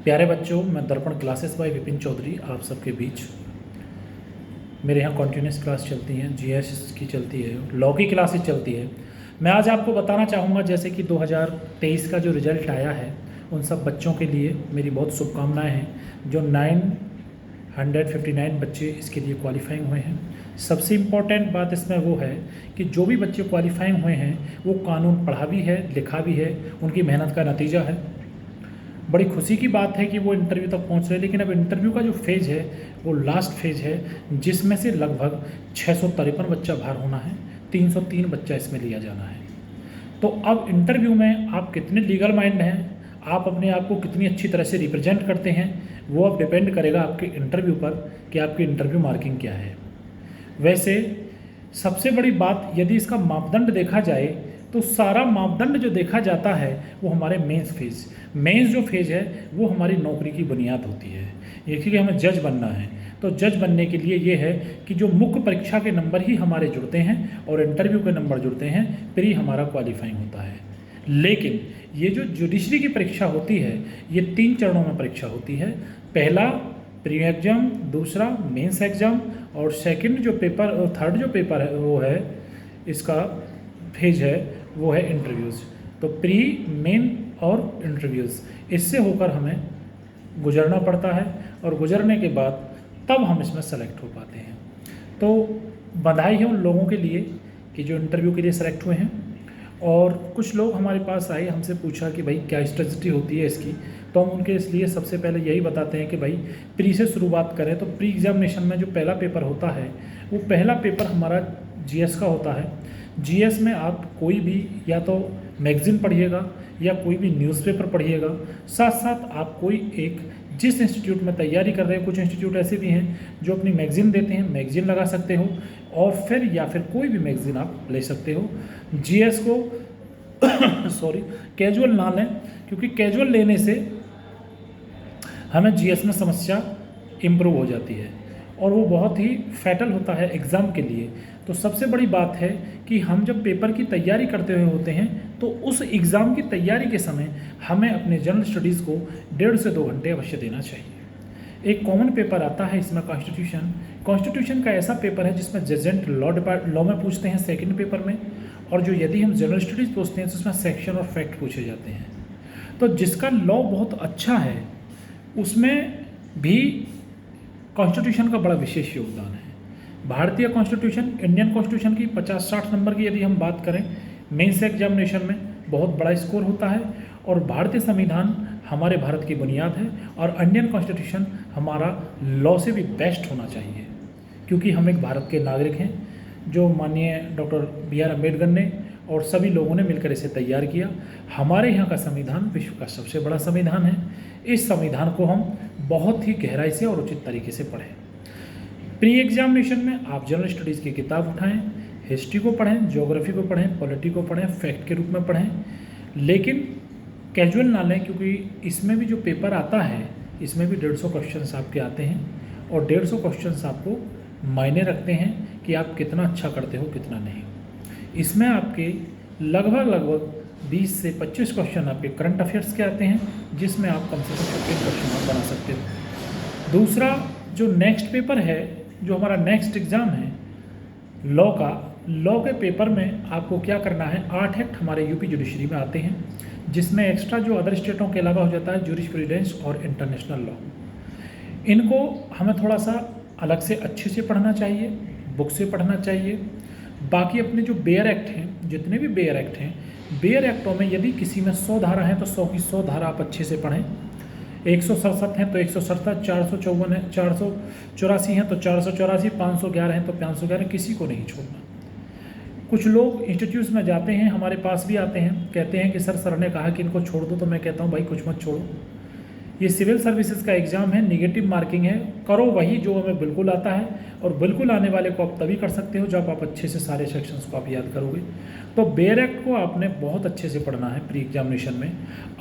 प्यारे बच्चों, मैं दर्पण क्लासेस बाय विपिन चौधरी आप सबके बीच। मेरे यहाँ कॉन्टीन्यूस क्लास चलती हैं, जीएस की चलती है, लॉ की क्लासेस चलती है। मैं आज आपको बताना चाहूँगा जैसे कि 2023 का जो रिज़ल्ट आया है उन सब बच्चों के लिए मेरी बहुत शुभकामनाएं हैं। जो 959 बच्चे इसके लिए क्वालिफाइंग हुए हैं। सबसे इम्पॉर्टेंट बात इसमें वो है कि जो भी बच्चे क्वालिफाइंग हुए हैं वो कानून पढ़ा भी है, लिखा भी है, उनकी मेहनत का नतीजा है। बड़ी खुशी की बात है कि वो इंटरव्यू तक पहुंच रहे हैं, लेकिन अब इंटरव्यू का जो फेज़ है वो लास्ट फेज़ है, जिसमें से लगभग 653 बच्चा बाहर होना है, 303 बच्चा इसमें लिया जाना है। तो अब इंटरव्यू में आप कितने लीगल माइंड हैं, आप अपने आप को कितनी अच्छी तरह से रिप्रेजेंट करते हैं, वो अब डिपेंड करेगा आपके इंटरव्यू पर कि आपकी इंटरव्यू मार्किंग क्या है। वैसे सबसे बड़ी बात, यदि इसका मापदंड देखा जाए तो सारा मापदंड जो देखा जाता है वो हमारे मेंस जो फेज़ है वो हमारी नौकरी की बुनियाद होती है। ये कि हमें जज बनना है, तो जज बनने के लिए ये है कि जो मुख्य परीक्षा के नंबर ही हमारे जुड़ते हैं और इंटरव्यू के नंबर जुड़ते हैं, फिर ही हमारा क्वालिफाइंग होता है। लेकिन ये जो जुडिशरी की परीक्षा होती है ये 3 चरणों में परीक्षा होती है। पहला प्री एग्ज़ाम, दूसरा मेंस एग्ज़ाम और सेकंड जो पेपर, थर्ड जो पेपर है वो है इसका फेज है वो है इंटरव्यूज़। तो प्री, मेन और इंटरव्यूज़, इससे होकर हमें गुजरना पड़ता है और गुजरने के बाद तब हम इसमें सेलेक्ट हो पाते हैं। तो बधाई है उन लोगों के लिए कि जो इंटरव्यू के लिए सेलेक्ट हुए हैं। और कुछ लोग हमारे पास आए, हमसे पूछा कि भाई क्या स्ट्रेटजी होती है इसकी, तो हम उनके इसलिए सबसे पहले यही बताते हैं कि भाई प्री से शुरुआत करें। तो प्री एग्जामिनेशन में जो पहला पेपर होता है वो पहला पेपर हमारा जीएस का होता है। जीएस में आप कोई भी या तो मैगज़ीन पढ़िएगा या कोई भी न्यूज़पेपर पढ़िएगा, साथ साथ आप कोई एक जिस इंस्टीट्यूट में तैयारी कर रहे हैं, कुछ इंस्टीट्यूट ऐसे भी हैं जो अपनी मैगज़ीन देते हैं, मैगज़ीन लगा सकते हो और फिर या फिर कोई भी मैगज़ीन आप ले सकते हो। जीएस को कैजुअल ना लें, क्योंकि कैजुअल लेने से हमें जीएस में समस्या इम्प्रूव हो जाती है और वो बहुत ही फैटल होता है एग्ज़ाम के लिए। तो सबसे बड़ी बात है कि हम जब पेपर की तैयारी करते हुए होते हैं तो उस एग्ज़ाम की तैयारी के समय हमें अपने जनरल स्टडीज़ को 1.5 से 2 घंटे अवश्य देना चाहिए। एक कॉमन पेपर आता है इसमें कॉन्स्टिट्यूशन का ऐसा पेपर है जिसमें जजेंट लॉ में पूछते हैं सेकंड पेपर में, और जो यदि हम जनरल स्टडीज़ पूछते हैं तो उसमें सेक्शन और फैक्ट पूछे जाते हैं। तो जिसका लॉ बहुत अच्छा है उसमें भी कॉन्स्टिट्यूशन का बड़ा विशेष योगदान है। भारतीय कॉन्स्टिट्यूशन, इंडियन कॉन्स्टिट्यूशन की 50-60 नंबर की यदि हम बात करें मेंस एग्जामिनेशन में बहुत बड़ा स्कोर होता है, और भारतीय संविधान हमारे भारत की बुनियाद है और इंडियन कॉन्स्टिट्यूशन हमारा लॉ से भी बेस्ट होना चाहिए, क्योंकि हम एक भारत के नागरिक हैं जो माननीय डॉक्टर BR अम्बेडकर ने और सभी लोगों ने मिलकर इसे तैयार किया। हमारे यहाँ का संविधान विश्व का सबसे बड़ा संविधान है। इस संविधान को हम बहुत ही गहराई से और उचित तरीके से पढ़ें। प्री एग्जामिनेशन में आप जनरल स्टडीज़ की किताब उठाएं, हिस्ट्री को पढ़ें, ज्योग्राफी को पढ़ें, पॉलिटी को पढ़ें, फैक्ट के रूप में पढ़ें, लेकिन कैजुअल ना लें, क्योंकि इसमें भी जो पेपर आता है इसमें भी 150 क्वेश्चंस आपके आते हैं और 150 क्वेश्चंस आपको मायने रखते हैं कि आप कितना अच्छा करते हो कितना नहीं। इसमें आपके लगभग 20 से 25 क्वेश्चन आपके करंट अफेयर्स के आते हैं, जिसमें आप कम से कम 15 क्वेश्चन आप बना सकते हो। दूसरा जो नेक्स्ट पेपर है, जो हमारा नेक्स्ट एग्ज़ाम है लॉ का, लॉ के पेपर में आपको क्या करना है, 8 एक्ट हमारे यूपी जुडिशरी में आते हैं, जिसमें एक्स्ट्रा जो अदर स्टेटों के अलावा हो जाता है जूरिस्प्रूडेंस और इंटरनेशनल लॉ। इनको हमें थोड़ा सा अलग से अच्छे से पढ़ना चाहिए, बुक से पढ़ना चाहिए। बाकी अपने जो बेयर एक्ट हैं, जितने भी बेयर एक्ट हैं, बेयर एक्टों में यदि किसी में 100 धारा हैं तो 100 की 100 धारा आप अच्छे से पढ़ें। 167 हैं तो 167, 454 है, 484 हैं तो 484, 511 हैं तो 511, किसी को नहीं छोड़ना। कुछ लोग इंस्टीट्यूट्स में जाते हैं, हमारे पास भी आते हैं, कहते हैं कि सर ने कहा कि इनको छोड़ दो, तो मैं कहता हूँ भाई कुछ मत छोड़ो। ये सिविल सर्विसेज का एग्ज़ाम है, निगेटिव मार्किंग है, करो वही जो हमें बिल्कुल आता है, और बिल्कुल आने वाले को आप तभी कर सकते हो जब आप अच्छे से सारे सेक्शंस को आप याद करोगे। तो बेयर एक्ट को आपने बहुत अच्छे से पढ़ना है प्री एग्जामिनेशन में।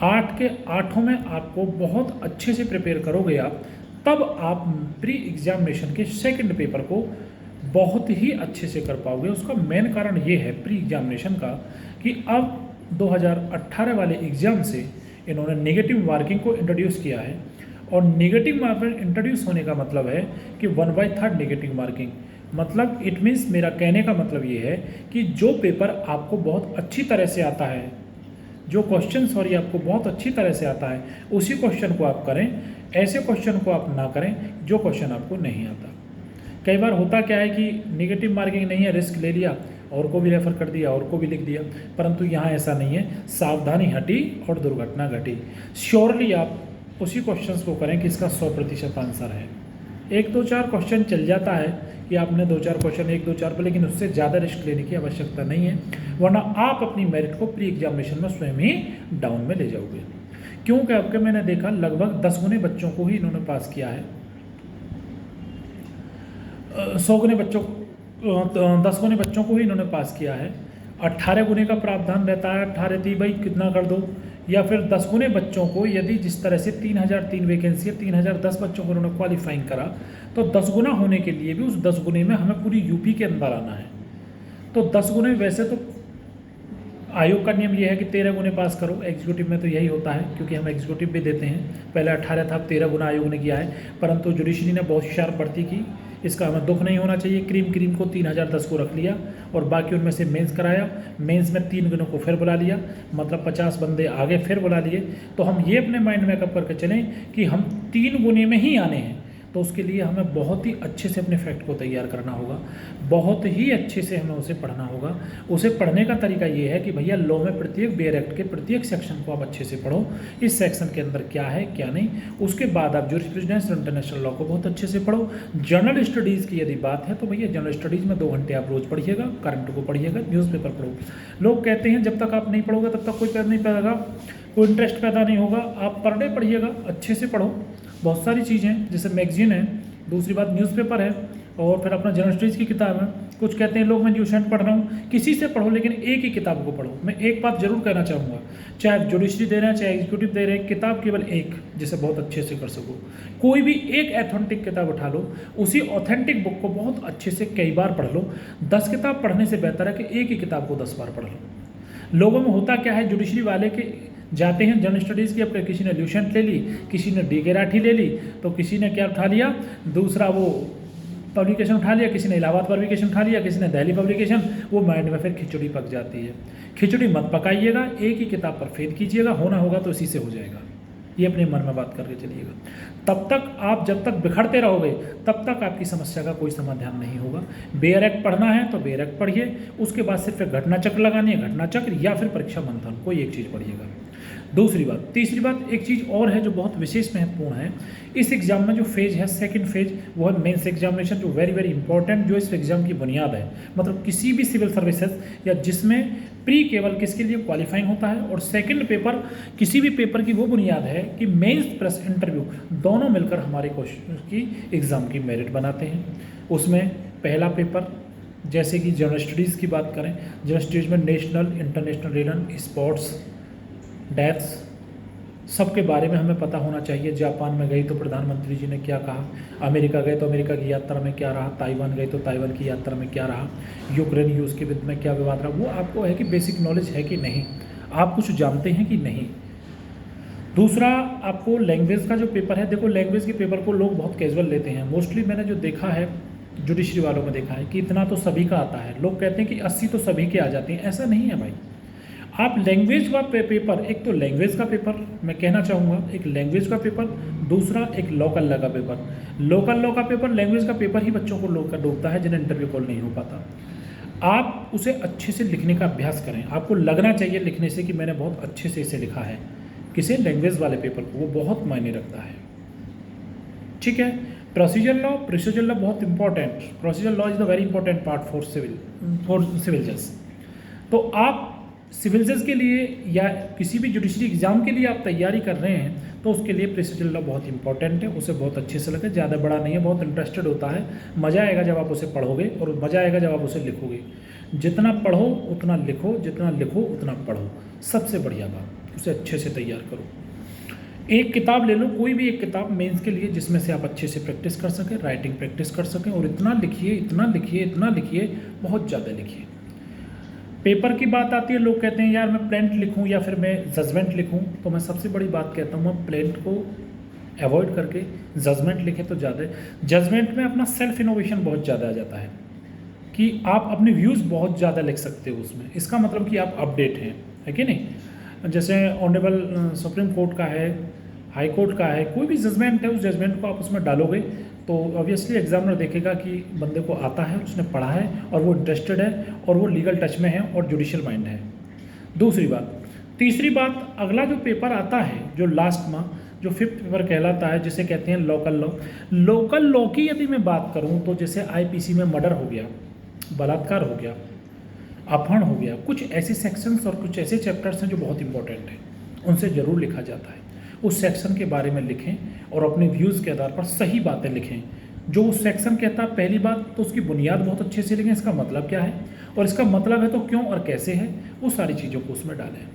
8 के 8 में आपको बहुत अच्छे से प्रिपेयर करोगे आप, तब आप प्री एग्जामिनेशन के सेकंड पेपर को बहुत ही अच्छे से कर पाओगे। उसका मेन कारण ये है प्री एग्जामिनेशन का कि अब 2018 वाले एग्ज़ाम से इन्होंने नेगेटिव मार्किंग को इंट्रोड्यूस किया है और नेगेटिव मार्किंग इंट्रोड्यूस होने का मतलब है कि 1/3 नेगेटिव मार्किंग, मतलब इट मीन्स, मेरा कहने का मतलब ये है कि जो पेपर आपको बहुत अच्छी तरह से आता है, जो क्वेश्चन आपको बहुत अच्छी तरह से आता है, उसी क्वेश्चन को आप करें, ऐसे क्वेश्चन को आप ना करें जो क्वेश्चन आपको नहीं आता। कई बार होता क्या है कि नेगेटिव मार्किंग नहीं है, रिस्क ले लिया, और को भी रेफर कर दिया, और को भी लिख दिया, परंतु यहाँ ऐसा नहीं है, सावधानी हटी और दुर्घटना घटी। श्योरली आप उसी क्वेश्चंस को करें कि इसका 100% आंसर है। 1-2-4 क्वेश्चन चल जाता है कि आपने 2-4 क्वेश्चन 1-2-4 पर, लेकिन उससे ज़्यादा रिस्क लेने की आवश्यकता नहीं है, वरना आप अपनी मेरिट को प्री एग्जामिनेशन में स्वयं ही डाउन में ले जाओगे। क्योंकि आपके मैंने देखा लगभग 10 गुने बच्चों को ही इन्होंने पास किया है, 100 गुने बच्चों 10 गुने बच्चों को ही इन्होंने पास किया है। 18 गुने का प्रावधान रहता है, 18 थी भाई कितना कर दो, या फिर 10 गुने बच्चों को, यदि जिस तरह से 3003 वैकेंसी है, 3010 बच्चों को उन्होंने क्वालिफाइंग करा, तो 10 गुना होने के लिए भी उस 10 गुने में हमें पूरी यूपी के अंदर आना है। तो 10 गुने, वैसे तो आयोग का नियम यह है कि 13 गुने पास करो, एग्जीक्यूटिव में तो यही होता है, क्योंकि हम एग्जीक्यूटिव भी देते हैं। पहले 18 था, अब 13 गुना आयोग ने किया है, परंतु जुडिशरी ने बहुत शार्प बढ़ती की, इसका हमें दुख नहीं होना चाहिए। क्रीम को 3010 को रख लिया और बाकी उनमें से मेंस कराया, मेंस में 3 गुनों को फिर बुला लिया, मतलब 50 बंदे आगे फिर बुला लिए। तो हम ये अपने माइंड में मेकअप करके चलें कि हम 3 गुने में ही आने हैं, तो उसके लिए हमें बहुत ही अच्छे से अपने फैक्ट को तैयार करना होगा, बहुत ही अच्छे से हमें उसे पढ़ना होगा। उसे पढ़ने का तरीका ये है कि भैया लॉ में प्रत्येक बेयर एक्ट के प्रत्येक सेक्शन को आप अच्छे से पढ़ो, इस सेक्शन के अंदर क्या है क्या नहीं। उसके बाद आप जूरिस्प्रूडेंस और इंटरनेशनल लॉ को बहुत अच्छे से पढ़ो। जनरल स्टडीज़ की यदि बात है तो भैया जनरल स्टडीज़ में 2 घंटे आप रोज़ पढ़िएगा, करंट को पढ़िएगा, न्यूज़पेपर पढ़ो। लोग कहते हैं जब तक आप नहीं पढ़ोगे तब तक कोई पैदा नहीं पैदा, कोई इंटरेस्ट पैदा नहीं होगा। आप पर डे पढ़िएगा, अच्छे से पढ़ो। बहुत सारी चीज़ें हैं, जैसे मैगजीन है, दूसरी बात न्यूज़पेपर है, और फिर अपना जनरल स्टडीज़ की किताब है। कुछ कहते हैं लोग मैं न्यूशेंट पढ़ रहा हूँ, किसी से पढ़ो लेकिन एक ही किताब को पढ़ो। मैं एक बात जरूर कहना चाहूँगा, चाहे आप जुडिशरी दे रहे हैं चाहे एग्जीक्यूटिव दे रहे हैं, किताब केवल एक, जिसे बहुत अच्छे से कर सको। कोई भी एक ऑथेंटिक किताब उठा लो, उसी ऑथेंटिक बुक को बहुत अच्छे से कई बार पढ़ लो। 10 किताब पढ़ने से बेहतर है कि एक ही किताब को 10 बार पढ़ लो। लोगों में होता क्या है, जुडिशरी वाले के जाते हैं जनरल स्टडीज़ की, अपने किसी ने ल्यूसेंट ले ली, किसी ने डी के राठी ले ली, तो किसी ने क्या उठा लिया, दूसरा वो पब्लिकेशन उठा लिया, किसी ने इलाहाबाद पब्लिकेशन उठा लिया, किसी ने दिल्ली पब्लिकेशन। वो माइंड में फिर खिचड़ी पक जाती है। खिचड़ी मत पकाइएगा, एक ही किताब पर फेद कीजिएगा, होना होगा तो इसी से हो जाएगा। ये अपने मन में बात करके चलिएगा। तब तक आप जब तक बिखरते रहोगे तब तक आपकी समस्या का कोई समाधान नहीं होगा। बेयर एक्ट पढ़ना है तो बेयर एक्ट पढ़िए, उसके बाद सिर्फ घटना चक्र लगानी है, घटना चक्र, या फिर परीक्षा मंथन, कोई एक चीज़ पढ़िएगा। दूसरी बात, तीसरी बात, एक चीज़ और है जो बहुत विशेष महत्वपूर्ण है। इस एग्जाम में जो फेज है, सेकंड फेज, वो है मेंस एग्जामिनेशन, जो वेरी वेरी इंपॉर्टेंट, जो इस एग्जाम की बुनियाद है। मतलब किसी भी सिविल सर्विसेज या जिसमें प्री केवल किसके लिए क्वालिफाइंग होता है, और सेकंड पेपर किसी भी पेपर की वो बुनियाद है कि मेंस प्लस इंटरव्यू दोनों मिलकर हमारे क्वेश्चन की एग्ज़ाम की मेरिट बनाते हैं। उसमें पहला पेपर, जैसे कि जनरल स्टडीज़ की बात करें, जनरल स्टडीज़ में national, international, regional, sports, deaths, सबके बारे में हमें पता होना चाहिए। जापान में गई तो प्रधानमंत्री जी ने क्या कहा, अमेरिका गए तो अमेरिका की यात्रा में क्या रहा, ताइवान गए तो ताइवान की यात्रा में क्या रहा, यूक्रेन यूज के विद में क्या विवाद रहा। वो आपको है कि बेसिक नॉलेज है कि नहीं, आप कुछ जानते हैं कि नहीं। दूसरा, आपको लैंग्वेज का जो पेपर है, देखो लैंग्वेज के पेपर को लोग बहुत कैजुअल लेते हैं। मोस्टली मैंने जो देखा है जुडिशरी वालों में देखा है कि इतना तो सभी का आता है। लोग कहते हैं कि 80 तो सभी के आ जाते हैं, ऐसा नहीं है भाई। आप लैंग्वेज का पेपर, एक तो लैंग्वेज का पेपर मैं कहना चाहूँगा, एक लैंग्वेज का पेपर, दूसरा एक लोकल लॉ का पेपर। लोकल लॉ का पेपर, लैंग्वेज का पेपर ही बच्चों को लोग का डूबता है जिन्हें इंटरव्यू कॉल नहीं हो पाता। आप उसे अच्छे से लिखने का अभ्यास करें, आपको लगना चाहिए लिखने से कि मैंने बहुत अच्छे से इसे लिखा है। किसी लैंग्वेज वाले पेपर को, वो बहुत मायने रखता है। ठीक है, प्रोसीजर लॉ बहुत important, procedure law is the very important part for civil जज। तो आप सिविल जज के लिए या किसी भी जुडिशरी एग्जाम के लिए आप तैयारी कर रहे हैं तो उसके लिए प्रोसीजर लॉ बहुत इंपॉर्टेंट है। उसे बहुत अच्छे से लगे, ज़्यादा बड़ा नहीं है, बहुत इंटरेस्टेड होता है। मज़ा आएगा जब आप उसे पढ़ोगे और मज़ा आएगा जब आप उसे लिखोगे। जितना पढ़ो उतना लिखो, जितना लिखो उतना पढ़ो, सबसे बढ़िया बात। उसे अच्छे से तैयार करो। एक किताब ले लो, कोई भी एक किताब मेंस के लिए, जिसमें से आप अच्छे से प्रैक्टिस कर सकें, राइटिंग प्रैक्टिस कर सकें, और इतना लिखिए, इतना लिखिए, इतना लिखिए, बहुत ज़्यादा लिखिए। पेपर की बात आती है, लोग कहते हैं यार मैं प्लेंट लिखूं या फिर मैं जजमेंट लिखूं, तो मैं सबसे बड़ी बात कहता हूँ, मैं प्लेंट को अवॉइड करके जजमेंट लिखें तो ज़्यादा। जजमेंट में अपना सेल्फ इनोवेशन बहुत ज़्यादा आ जाता है कि आप अपने व्यूज़ बहुत ज़्यादा लिख सकते हो उसमें, इसका मतलब कि आप अपडेट हैं, है कि नहीं। जैसे ऑनरेबल सुप्रीम कोर्ट का है, हाई कोर्ट का है, कोई भी जजमेंट है, उस जजमेंट को आप उसमें डालोगे तो ऑब्वियसली एग्जामिनर देखेगा कि बंदे को आता है, उसने पढ़ा है और वो इंटरेस्टेड है और वो लीगल टच में है और जुडिशियल माइंड है। दूसरी बात। तीसरी बात, अगला जो पेपर आता है जो लास्ट में, जो 5th पेपर कहलाता है, जिसे कहते हैं लोकल लॉ। लोकल लॉ की यदि मैं बात करूं तो जैसे आईपीसी में मर्डर हो गया, बलात्कार हो गया, अपहरण हो गया, कुछ ऐसे सेक्शंस और कुछ ऐसे चैप्टर्स हैं जो बहुत इंपॉर्टेंट हैं, उनसे ज़रूर लिखा जाता है। उस सेक्शन के बारे में लिखें और अपने व्यूज़ के आधार पर सही बातें लिखें। जो उस सेक्शन कहता है, पहली बात तो उसकी बुनियाद बहुत अच्छे से लिखें, इसका मतलब क्या है और इसका मतलब है तो क्यों और कैसे है, वो सारी चीज़ों को उसमें डालें।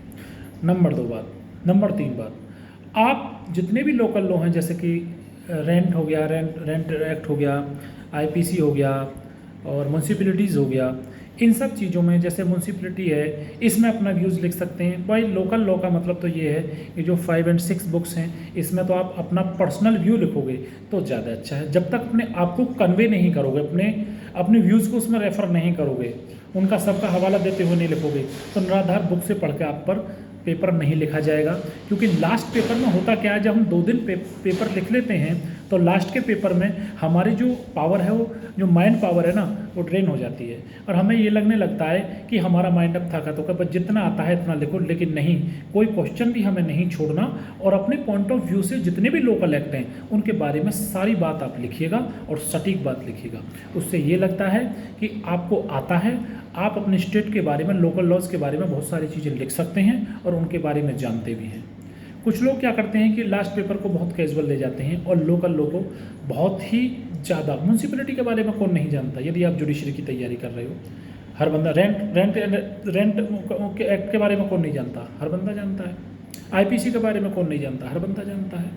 नंबर 3 बात, आप जितने भी लोकल लॉ हैं, जैसे कि रेंट हो गया, रेंट एक्ट हो गया, आईपीसी हो गया और म्यूनसिपैलिटीज़ हो गया, इन सब चीज़ों में जैसे म्यूनसिपैलिटी है, इसमें अपना व्यूज़ लिख सकते हैं। भाई लोकल लॉ का मतलब तो ये है कि जो 5 और 6 बुक्स हैं, इसमें तो आप अपना पर्सनल व्यू लिखोगे तो ज़्यादा अच्छा है। जब तक अपने आप को कन्वे नहीं करोगे, अपने व्यूज़ को उसमें रेफ़र नहीं करोगे, उनका सबका हवाला देते हुए नहीं लिखोगे, तो निराधार बुक से पढ़ के आप पर पेपर नहीं लिखा जाएगा। क्योंकि लास्ट पेपर में होता क्या है, जब हम 2 दिन पेपर लिख लेते हैं तो लास्ट के पेपर में हमारी जो पावर है, वो जो माइंड पावर है ना, वो ड्रेन हो जाती है और हमें ये लगने लगता है कि हमारा माइंड अब थका तो बस जितना आता है इतना लिखो। लेकिन नहीं, कोई क्वेश्चन भी हमें नहीं छोड़ना और अपने पॉइंट ऑफ व्यू से जितने भी लोकल एक्ट हैं उनके बारे में सारी बात आप लिखिएगा और सटीक बात लिखिएगा। उससे ये लगता है कि आपको आता है, आप अपने स्टेट के बारे में, लोकल लॉज के बारे में बहुत सारी चीज़ें लिख सकते हैं और उनके बारे में जानते भी हैं। कुछ लोग क्या करते हैं कि लास्ट पेपर को बहुत कैजुअल ले जाते हैं और लोकल लॉ को बहुत ही ज़्यादा। म्यूनसिपैलिटी के बारे में कौन नहीं जानता, यदि आप जुडिशरी की तैयारी कर रहे हो, हर बंदा। रेंट के एक्ट के बारे में कौन नहीं जानता, हर बंदा जानता है। आईपीसी के बारे में कौन नहीं जानता, हर बंदा जानता है।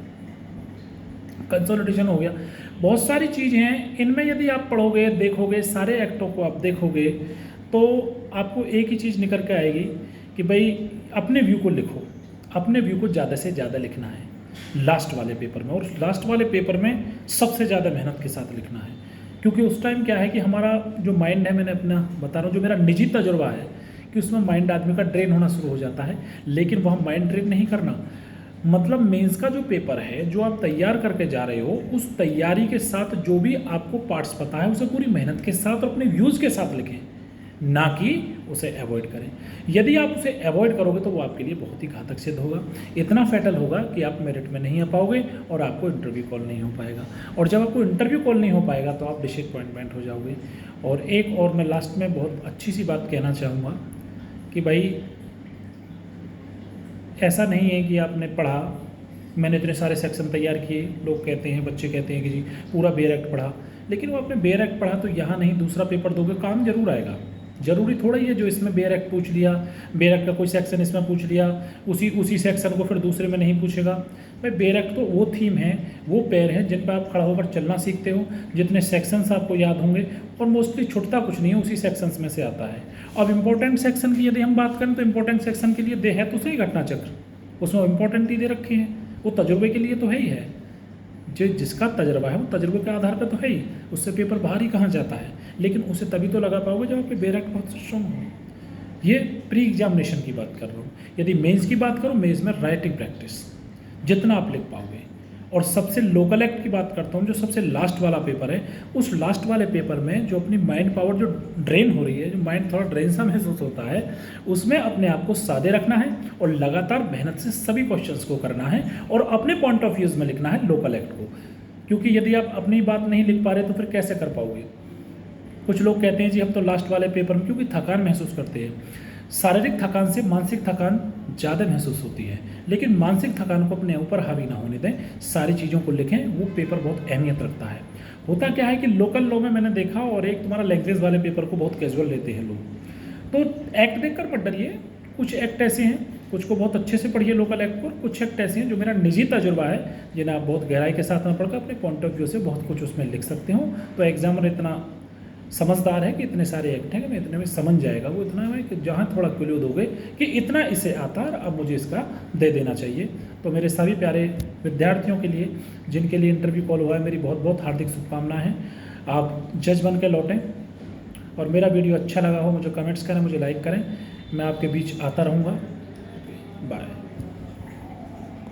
कंसोलिडेशन हो गया, बहुत सारी चीज़ हैं, इनमें यदि आप पढ़ोगे, देखोगे, सारे एक्टों को आप देखोगे तो आपको एक ही चीज़ निकल के आएगी कि भाई अपने व्यू को लिखो, अपने व्यू को ज़्यादा से ज़्यादा लिखना है लास्ट वाले पेपर में। और लास्ट वाले पेपर में सबसे ज़्यादा मेहनत के साथ लिखना है, क्योंकि उस टाइम क्या है कि हमारा जो माइंड है, मैंने अपना बता रहा हूँ, जो मेरा निजी तजुर्बा है कि उसमें माइंड आदमी का ड्रेन होना शुरू हो जाता है। लेकिन वह माइंड ड्रेन नहीं करना, मतलब मेंस का जो पेपर है, जो आप तैयार करके जा रहे हो, उस तैयारी के साथ जो भी आपको पार्ट्स पता है उसे पूरी मेहनत के साथ और अपने व्यूज़ के साथ लिखें, ना कि उसे अवॉइड करें। यदि आप उसे अवॉइड करोगे तो वो आपके लिए बहुत ही घातक सिद्ध होगा, इतना फैटल होगा कि आप मेरिट में नहीं आ पाओगे और आपको इंटरव्यू कॉल नहीं हो पाएगा। और जब आपको इंटरव्यू कॉल नहीं हो पाएगा तो आप डिसअपॉइंटमेंट हो जाओगे। और एक और मैं लास्ट में बहुत अच्छी सी बात कहना चाहूँगा कि भाई ऐसा नहीं है कि आपने पढ़ा, मैंने इतने सारे सेक्शन तैयार किए, लोग कहते हैं, बच्चे कहते हैं कि जी पूरा बेयर एक्ट पढ़ा, लेकिन वो आपने बेयर एक्ट पढ़ा तो यहाँ नहीं, दूसरा पेपर दोगे काम जरूर आएगा। जरूरी थोड़ा ही है जो इसमें बेयर एक्ट पूछ लिया, बेयर एक्ट का कोई सेक्शन इसमें पूछ लिया, उसी सेक्शन को फिर दूसरे में नहीं पूछेगा। भाई बेयर एक्ट तो वो थीम है, वो पैर हैं जिन पर आप खड़ा होकर चलना सीखते हो, जितने सेक्शंस आपको याद होंगे और मोस्टली छुटता कुछ नहीं है, उसी सेक्शंस में से आता है। अब इंपॉर्टेंट सेक्शन की यदि हम बात करें तो इंपॉर्टेंट सेक्शन के लिए दे है तो सही घटना चक्र, उसमें इंपॉर्टेंट ही दे रखे हैं, वो तजुर्बे के लिए तो है ही है। जो जिसका तजर्बा है वो तजर्बे के आधार पर तो है ही, उससे पेपर बाहर ही कहाँ जाता है। लेकिन उसे तभी तो लगा पाओगे जब आपके बेयर एक्ट बहुत स्ट्रॉन्ग हो। ये प्री एग्जामिनेशन की बात कर रहा हूँ। यदि मेंस की बात करो, मेंस में राइटिंग प्रैक्टिस जितना आप लिख पाओगे। और सबसे लोकल एक्ट की बात करता हूँ, जो सबसे लास्ट वाला पेपर है, उस लास्ट वाले पेपर में जो अपनी माइंड पावर जो ड्रेन हो रही है, जो माइंड थोड़ा ड्रेन सा महसूस होता है, उसमें अपने आप को सादे रखना है और लगातार मेहनत से सभी क्वेश्चंस को करना है और अपने पॉइंट ऑफ व्यूज़ में लिखना है लोकल एक्ट को। क्योंकि यदि आप अपनी बात नहीं लिख पा रहे तो फिर कैसे कर पाओगे। कुछ लोग कहते हैं जी हम तो लास्ट वाले पेपर में, क्योंकि थकान महसूस करते हैं, शारीरिक थकान से मानसिक थकान ज़्यादा महसूस होती है, लेकिन मानसिक थकान को अपने ऊपर हावी ना होने दें, सारी चीज़ों को लिखें, वो पेपर बहुत अहमियत रखता है। होता क्या है कि लोकल लॉ में मैंने देखा, और एक तुम्हारा लैंग्वेज वाले पेपर को बहुत कैजुअल लेते हैं लोग, तो एक्ट देखकर मत डरिए। कुछ एक्ट ऐसे हैं, कुछ को बहुत अच्छे से पढ़िए लोकल एक्ट को, कुछ एक्ट ऐसे हैं जो मेरा निजी तजुर्बा है, जिन्हें आप बहुत गहराई के साथ में पढ़कर अपने पॉइंट ऑफ व्यू से बहुत कुछ उसमें लिख सकते हो, तो एग्जामिनर इतना समझदार है कि इतने सारे एक्ट हैं कि मैं इतने में समझ जाएगा, वो इतना है कि जहाँ थोड़ा क्लू दोगे कि इतना इसे आता है, अब मुझे इसका दे देना चाहिए। तो मेरे सभी प्यारे विद्यार्थियों के लिए जिनके लिए इंटरव्यू कॉल हुआ है, मेरी बहुत बहुत हार्दिक शुभकामनाएं हैं। आप जज बन के लौटें, और मेरा वीडियो अच्छा लगा हो मुझे कमेंट्स करें, मुझे लाइक करें, मैं आपके बीच आता रहूँगा। बाय।